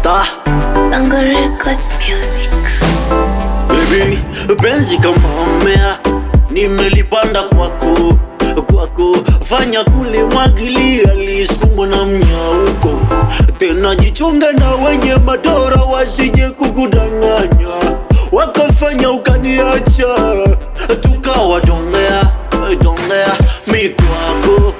Star Bongo Records Music. baby, penzi kama mmea nimelipanda kwako, fanya kulimwagilia lisumbwe na mnyauko. Tena jichunge na wenye madora wasije kukudanganya, wakafanya ukaniacha tukawa dongea. Mi kwako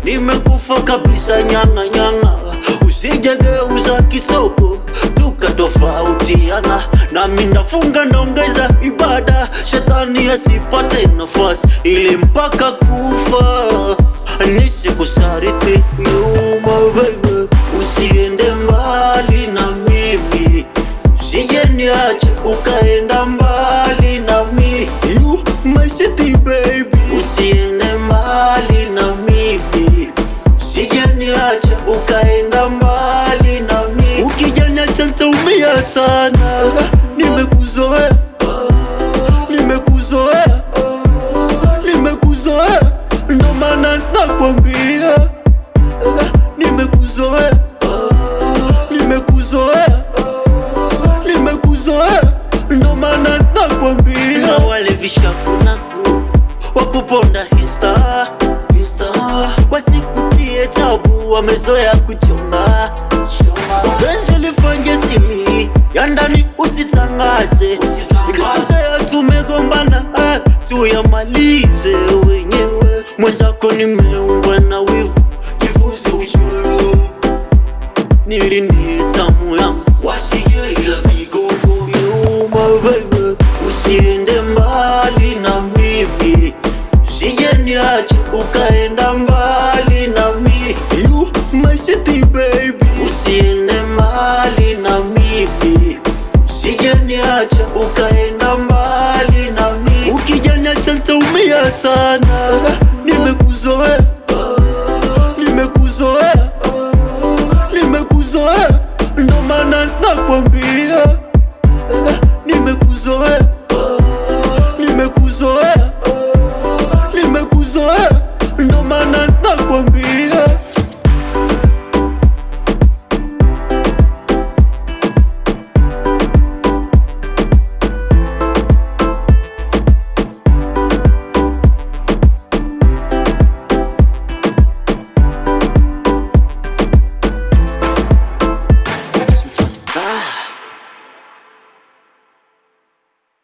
nimekufa kabisa, nyanga usijegeuza kisoko tukatofautiana. Nami ndafunga ndaongeza ibada, shetani asipate nafasi, ili mpaka kufa nisikusariti. You my baby, usiende mbali na mimi, usije niache ukaenda mbali na mimi. You my sweetie baby, usiende mbali na mimi, usije niache ukaenda mbali na mimi. Ukijaniacha nitaumia sana, nimekuzoea, ndo maana nakwambia nimekuzoea, ndo maana nakwambia. Na wale vishakunaku wakuponda hista wasikutie tabu, wamezoea kuchonga. Penzi lifanye siri ya ndani usitangaze, ikitokea tumegombana tuyamalize wenyewe. Mwenzako nimeua